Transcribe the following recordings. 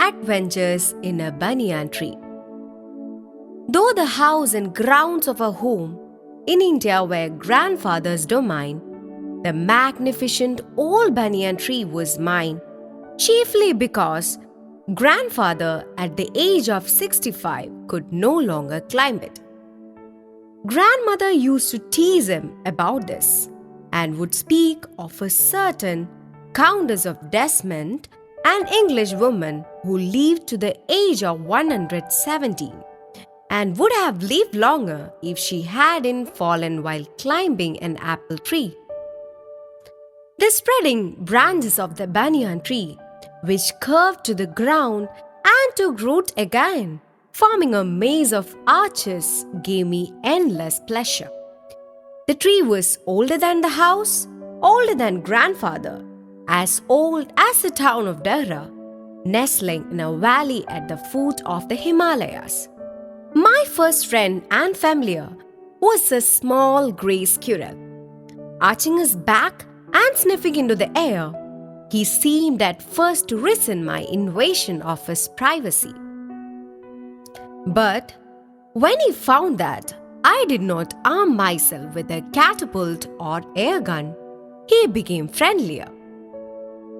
Adventures in a Banyan Tree. Though the house and grounds of our home in India were grandfather's domain, the magnificent old banyan tree was mine, chiefly because grandfather at the age of 65 could no longer climb it. Grandmother used to tease him about this and would speak of a certain Countess of Desmond, an English woman who lived to the age of 117 and would have lived longer if she hadn't fallen while climbing an apple tree. The spreading branches of the banyan tree, which curved to the ground and took root again, forming a maze of arches, gave me endless pleasure. The tree was older than the house, older than grandfather, as old as the town of Dehra, nestling in a valley at the foot of the Himalayas. My first friend and familiar was a small grey squirrel. Arching his back and sniffing into the air, he seemed at first to resent my invasion of his privacy. But when he found that I did not arm myself with a catapult or air gun, he became friendlier.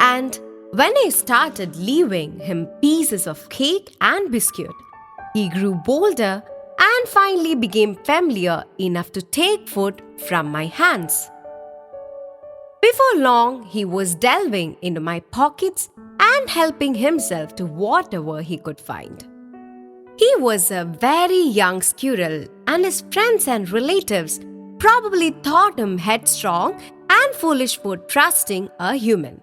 And when I started leaving him pieces of cake and biscuit, he grew bolder and finally became familiar enough to take food from my hands. Before long, he was delving into my pockets and helping himself to whatever he could find. He was a very young squirrel, and his friends and relatives probably thought him headstrong and foolish for trusting a human.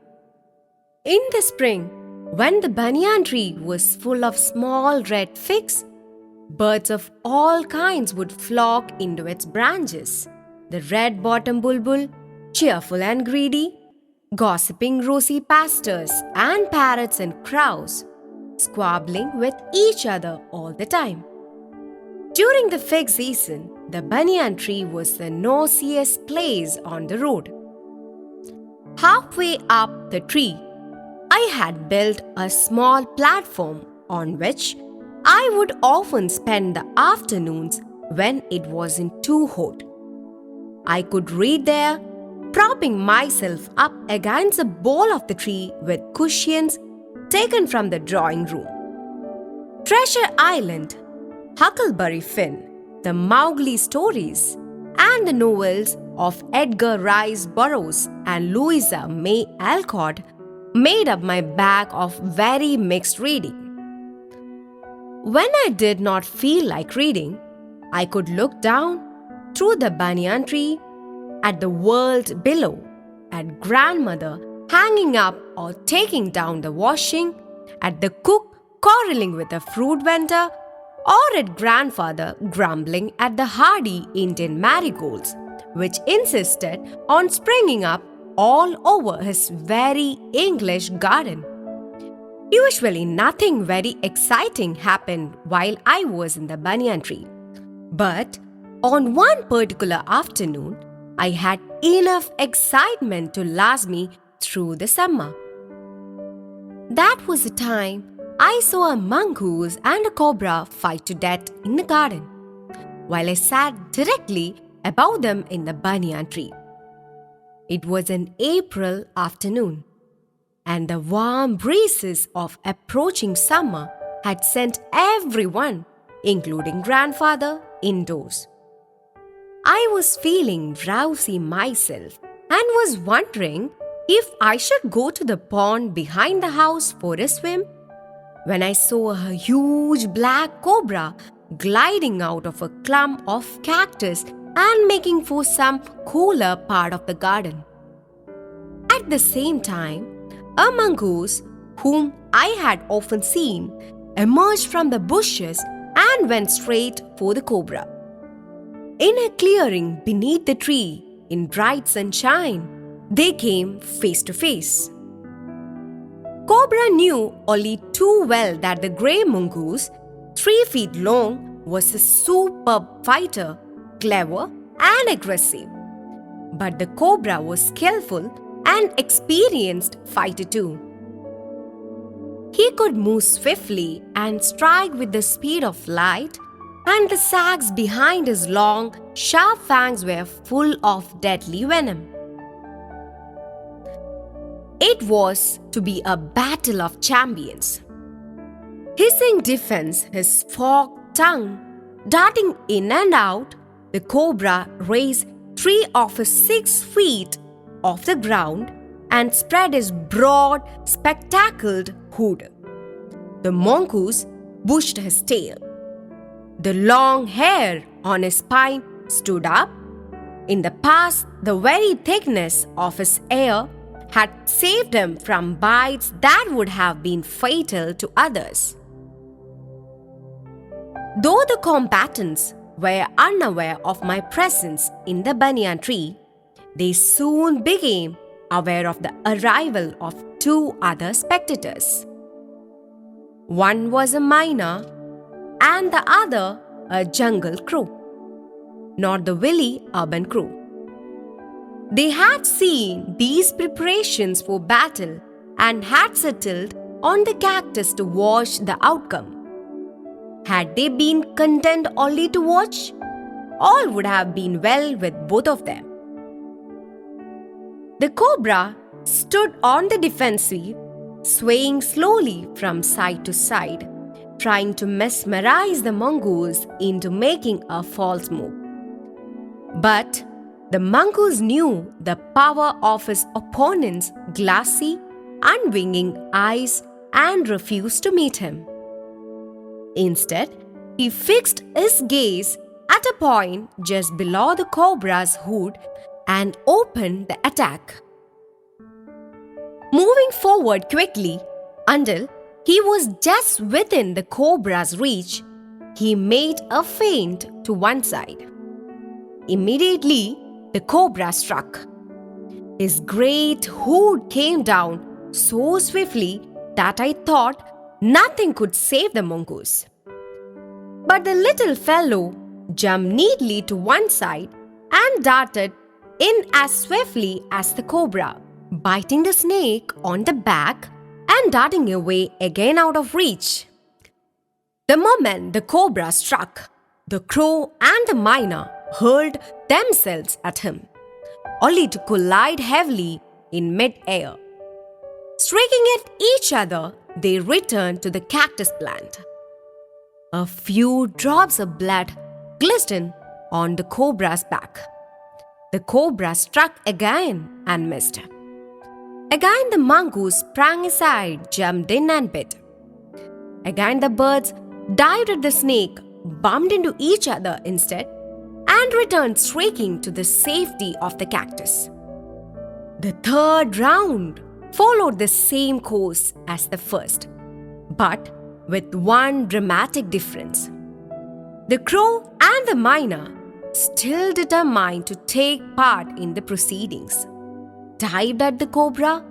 In the spring, when the banyan tree was full of small red figs, birds of all kinds would flock into its branches. The red-bottomed bulbul, cheerful and greedy, gossiping rosy pastors and parrots and crows, squabbling with each other all the time. During the fig season, the banyan tree was the noisiest place on the road. Halfway up the tree, I had built a small platform on which I would often spend the afternoons when it wasn't too hot. I could read there, propping myself up against the bole of the tree with cushions taken from the drawing room. Treasure Island, Huckleberry Finn, the Mowgli stories, and the novels of Edgar Rice Burroughs and Louisa May Alcott made up my bag of very mixed reading. When I did not feel like reading, I could look down through the banyan tree at the world below, at grandmother hanging up or taking down the washing, at the cook quarreling with the fruit vendor, or at grandfather grumbling at the hardy Indian marigolds, which insisted on springing up all over his very English garden. Usually nothing very exciting happened while I was in the banyan tree. But on one particular afternoon, I had enough excitement to last me through the summer. That was the time I saw a mongoose and a cobra fight to death in the garden, while I sat directly above them in the banyan tree. It was an April afternoon, and the warm breezes of approaching summer had sent everyone, including grandfather, indoors. I was feeling drowsy myself and was wondering if I should go to the pond behind the house for a swim, when I saw a huge black cobra gliding out of a clump of cactus and making for some cooler part of the garden. At the same time, a mongoose, whom I had often seen, emerged from the bushes and went straight for the cobra. In a clearing beneath the tree, in bright sunshine, they came face to face. Cobra knew only too well that the grey mongoose, 3 feet long, was a superb fighter, clever and aggressive. But the cobra was skillful and experienced fighter too. He could move swiftly and strike with the speed of light, and the sags behind his long, sharp fangs were full of deadly venom. It was to be a battle of champions. Hissing defense, his forked tongue darting in and out, the cobra raised 3 of his 6 feet off the ground and spread his broad, spectacled hood. The mongoose bushed his tail. The long hair on his spine stood up. In the past, the very thickness of his hair had saved him from bites that would have been fatal to others. Though the combatants were unaware of my presence in the banyan tree, they soon became aware of the arrival of 2 other spectators. One was a myna and the other a jungle crow, not the wily urban crow. They had seen these preparations for battle and had settled on the cactus to watch the outcome. Had they been content only to watch, all would have been well with both of them. The cobra stood on the defensive, swaying slowly from side to side, trying to mesmerize the mongoose into making a false move. But the mongoose knew the power of his opponent's glassy, unwinking eyes and refused to meet him. Instead, he fixed his gaze at a point just below the cobra's hood and opened the attack. Moving forward quickly until he was just within the cobra's reach, he made a feint to one side. Immediately, the cobra struck. His great hood came down so swiftly that I thought nothing could save the mongoose. But the little fellow jumped neatly to one side and darted in as swiftly as the cobra, biting the snake on the back and darting away again out of reach. The moment the cobra struck, the crow and the myna hurled themselves at him, only to collide heavily in mid-air. Striking at each other, they returned to the cactus plant. A few drops of blood glistened on the cobra's back. The cobra struck again and missed. Again the mongoose sprang aside, jumped in and bit. Again the birds dived at the snake, bumped into each other instead, and returned shrieking to the safety of the cactus. The third round followed the same course as the first, but with one dramatic difference. The crow and the myna, still determined to take part in the proceedings, dived at the cobra,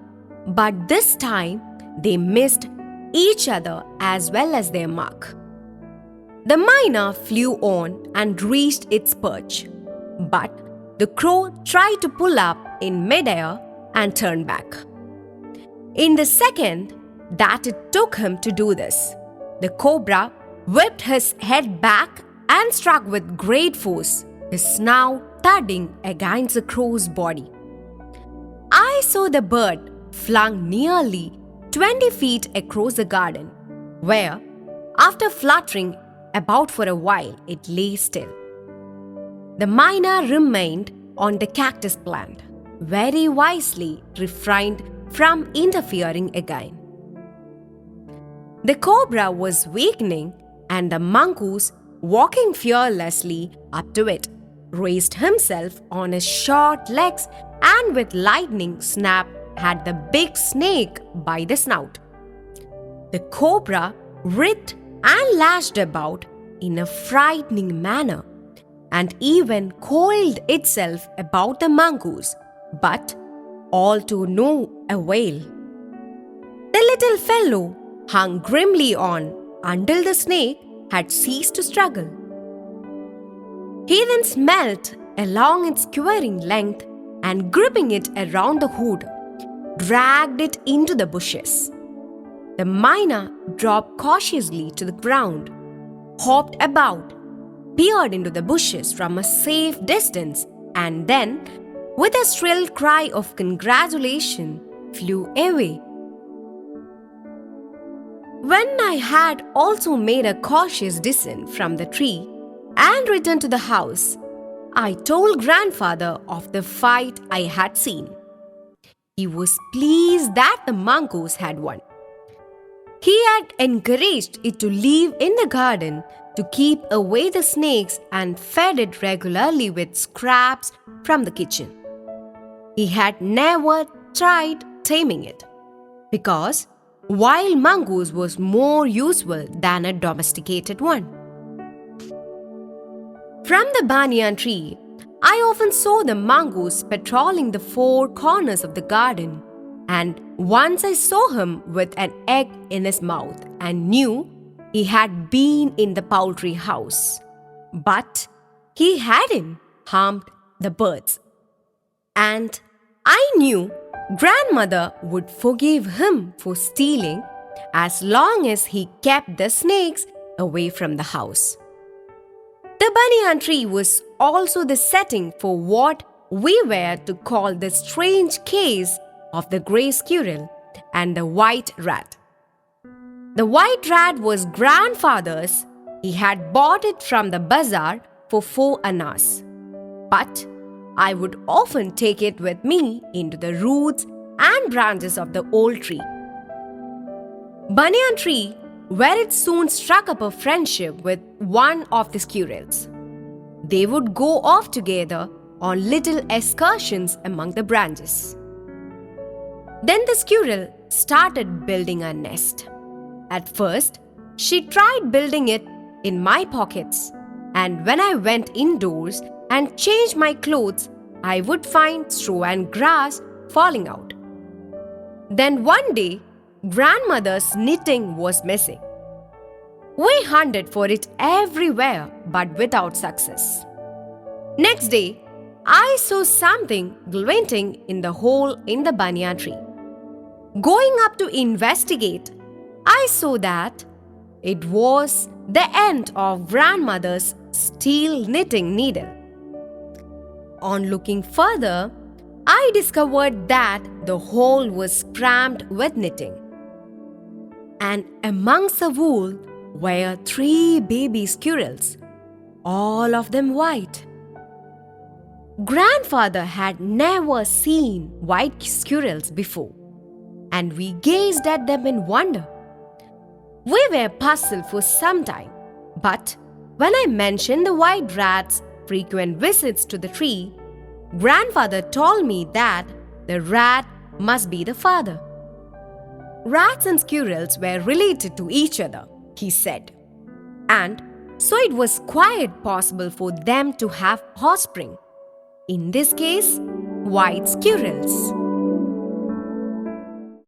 but this time they missed each other as well as their mark. The myna flew on and reached its perch, but the crow tried to pull up in midair and turned back. In the second that it took him to do this, the cobra whipped his head back and struck with great force, his snout thudding against the crow's body. I saw the bird flung nearly 20 feet across the garden, where, after fluttering about for a while, it lay still. The myna remained on the cactus plant, very wisely refrained from interfering again. The cobra was weakening, and the mongoose, walking fearlessly up to it, raised himself on his short legs and with lightning snap had the big snake by the snout. The cobra writhed and lashed about in a frightening manner and even coiled itself about the mongoose, but all to no avail. The little fellow hung grimly on until the snake had ceased to struggle. He then smelt along its quivering length and gripping it around the hood, dragged it into the bushes. the myna dropped cautiously to the ground, hopped about, peered into the bushes from a safe distance, and then, with a shrill cry of congratulation, flew away. When I had also made a cautious descent from the tree and returned to the house, I told grandfather of the fight I had seen. He was pleased that the mongoose had won. He had encouraged it to live in the garden to keep away the snakes and fed it regularly with scraps from the kitchen. He had never tried taming it because wild mongoose was more useful than a domesticated one. From the banyan tree, I often saw the mongoose patrolling the four corners of the garden, and once I saw him with an egg in his mouth and knew he had been in the poultry house. But he hadn't harmed the birds. And I knew grandmother would forgive him for stealing as long as he kept the snakes away from the house. The banyan tree was also the setting for what we were to call the strange case of the grey squirrel and the white rat. The white rat was grandfather's. He had bought it from the bazaar for 4 annas. But I would often take it with me into the roots and branches of the old tree. Banyan tree, where it soon struck up a friendship with one of the squirrels. They would go off together on little excursions among the branches. Then the squirrel started building a nest. At first, she tried building it in my pockets, and when I went indoors and changed my clothes, I would find straw and grass falling out. Then one day, grandmother's knitting was missing. We hunted for it everywhere but without success. Next day, I saw something glinting in the hole in the banyan tree. Going up to investigate, I saw that it was the end of grandmother's steel knitting needle. On looking further, I discovered that the hole was crammed with knitting. And amongst the wool were 3 baby squirrels, all of them white. Grandfather had never seen white squirrels before, and we gazed at them in wonder. We were puzzled for some time, but when I mentioned the white rat's frequent visits to the tree, grandfather told me that the rat must be the father. Rats and squirrels were related to each other, he said, and so it was quite possible for them to have offspring. In this case, white squirrels.